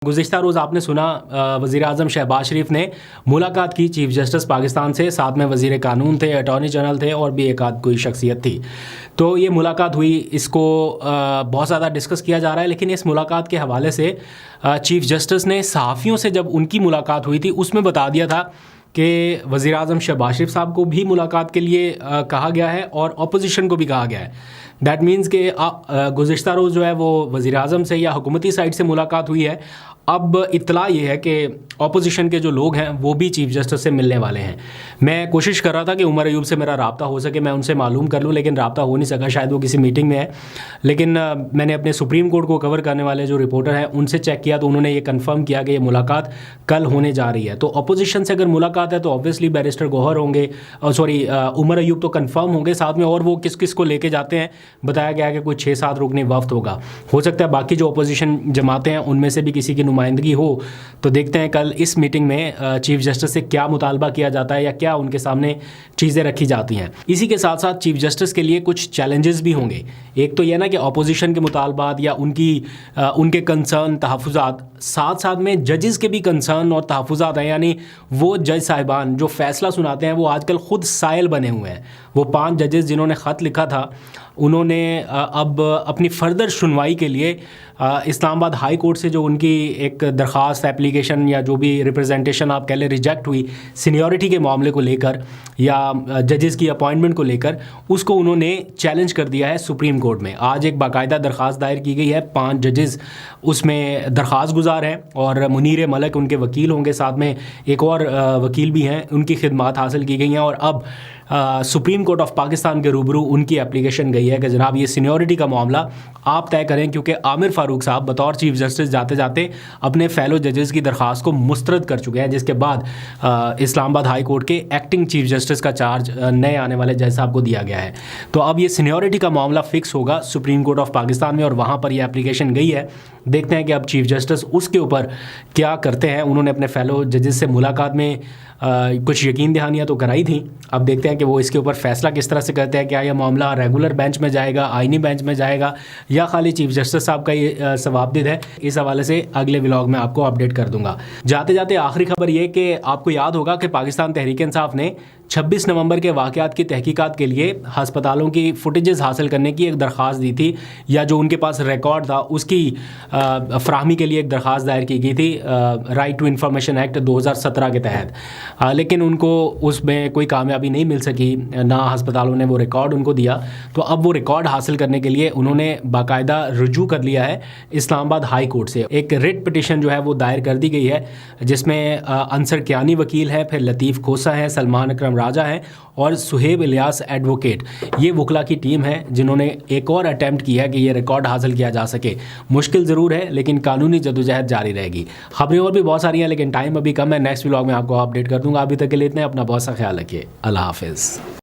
गुज़िश्ता रोज़ आपने सुना वज़ीर आज़म शहबाज शरीफ ने मुलाकात की चीफ़ जस्टिस पाकिस्तान से, साथ में वज़ीर कानून थे, अटॉर्नी जनरल थे और भी एक आध कोई शख्सियत थी। तो ये मुलाकात हुई, इसको बहुत ज़्यादा डिस्कस किया जा रहा है। लेकिन इस मुलाकात के हवाले से चीफ़ जस्टिस ने सहाफ़ियों से जब उनकी मुलाकात हुई थी उसमें बता दिया था कि वज़ीर आज़म शहबाज शरीफ साहब को भी मुलाकात के लिए कहा गया है और अपोजिशन को भी कहा गया है। दैट मीन्स कि गुज़िश्ता रोज़ जो है वो वज़ीर आज़म से या हुकूमती साइड से मुलाकात हुई है। अब इत्तला ये है कि अपोजिशन के जो लोग हैं वो भी चीफ़ जस्टिस से मिलने वाले हैं। मैं कोशिश कर रहा था कि उमर अयूब से मेरा राब्ता हो सके, मैं उनसे मालूम कर लूँ, लेकिन राब्ता हो नहीं सका, शायद वो किसी मीटिंग में है। लेकिन मैंने अपने सुप्रीम कोर्ट को कवर करने वाले जो रिपोर्टर हैं उनसे चेक किया तो उन्होंने ये कन्फर्म किया कि ये मुलाकात कल होने जा रही है। तो अपोजिशन से अगर मुलाकात है तो ऑब्वियसली बैरिस्टर गौहर होंगे, उमर अयूब तो कन्फर्म होंगे, साथ में और वो किस किस को लेके जाते हैं बताया गया है कि कोई 6-7 रुकनी वफ्द होगा। हो सकता है बाकी जो अपोजिशन जमातें हैं उनमें से भी किसी की नुमाइंदगी हो। तो देखते हैं कल इस मीटिंग में चीफ़ जस्टिस से क्या मुतालबा किया जाता है या क्या उनके सामने चीज़ें रखी जाती हैं। इसी के साथ साथ चीफ़ जस्टिस के लिए कुछ चैलेंजेस भी होंगे। एक तो यह ना कि अपोजिशन के मुतालबात या उनके कंसर्न, तहफ़्फ़ुज़ात, साथ साथ में जजेस के भी कंसर्न और तहफ़्फ़ुज़ात हैं। यानी वो जज साहिबान जो फ़ैसला सुनाते हैं वो आजकल ख़ुद साइल बने हुए हैं। वो 5 जजेस जिन्होंने ख़त लिखा था उन्होंने अब अपनी फ़र्दर सुनवाई के लिए इस्लामाबाद हाई कोर्ट से जो उनकी एक दरख्वास्त, एप्लीकेशन या जो भी रिप्रेजेंटेशन आप कह लें रिजेक्ट हुई सीनियरिटी के मामले को लेकर या जजेस की अपॉइंटमेंट को लेकर, उसको उन्होंने चैलेंज कर दिया है सुप्रीम कोर्ट में। आज एक बाकायदा दरख्वास्त दायर की गई है, 5 जजेस उसमें दरख्वास्त गुजार हैं और मुनीर मलिक उनके वकील होंगे, साथ में एक और वकील भी हैं, उनकी खिदमात हासिल की गई हैं। और अब सुप्रीम कोर्ट ऑफ पाकिस्तान के रूबरू उनकी एप्लीकेशन गई है कि जनाब ये सीनियरिटी का मामला आप तय करें, क्योंकि आमिर फ़ारूक साहब बतौर चीफ़ जस्टिस जाते जाते अपने फ़ेलो जजेस की दरख्वास्त को मुस्तरद कर चुके हैं, जिसके बाद इस्लामाबाद हाई कोर्ट के एक्टिंग चीफ़ जस्टिस का चार्ज नए आने वाले जज साहब को दिया गया है। तो अब ये सीनियरिटी का मामला फ़िक्स होगा सुप्रीम कोर्ट ऑफ पाकिस्तान में और वहाँ पर यह एप्लीकेशन गई है। देखते हैं कि अब चीफ़ जस्टिस उसके ऊपर क्या करते हैं। उन्होंने अपने फ़ेलो जजेस से मुलाकात में कुछ यकीन दहानियाँ तो कराई थी। अब देखते हैं कि वो इसके ऊपर फ़ैसला किस तरह से करते हैं। क्या यह मामला रेगुलर बेंच में जाएगा, आइनी बेंच में जाएगा, या खाली चीफ़ जस्टिस साहब का ये सवाबदिद है। इस हवाले से अगले व्लॉग में आपको अपडेट कर दूंगा। जाते जाते आखिरी खबर ये कि आपको याद होगा कि पाकिस्तान तहरीक इंसाफ ने 26 नवंबर के वाक़यात की तहकीकात के लिए हस्पतालों की फुटेजेस हासिल करने की एक दरख्वास्त दी थी, या जो उनके पास रिकॉर्ड था उसकी फ़राहमी के लिए एक दरख्वास्त दायर की गई थी राइट टू इंफॉर्मेशन एक्ट 2017 के तहत। लेकिन उनको उसमें कोई कामयाबी नहीं मिल सकी, ना हस्पतालों ने वो रिकॉर्ड उनको दिया। तो अब वो रिकॉर्ड हासिल करने के लिए उन्होंने बाकायदा रुजू कर लिया है इस्लामाबाद हाई कोर्ट से। एक रिट पिटिशन जो है वो दायर कर दी गई है, जिसमें अंसर कियानी वकील है, फिर लतीफ़ खोसा है, सलमान अकरम राजा है और सुहेब इलियास एडवोकेट, ये वकला की टीम है जिन्होंने एक और अटैम्प्ट किया है कि ये रिकॉर्ड हासिल किया जा सके। मुश्किल ज़रूर है लेकिन कानूनी जदोजहद जारी रहेगी। खबरें और भी बहुत सारी हैं लेकिन टाइम अभी कम है। नेक्स्ट व्लॉग में आपको अपडेट कर दूंगा। अभी तक के लिए इतना, अपना बहुत सा ख्याल रखिए। अल्लाह हाफ़िज़।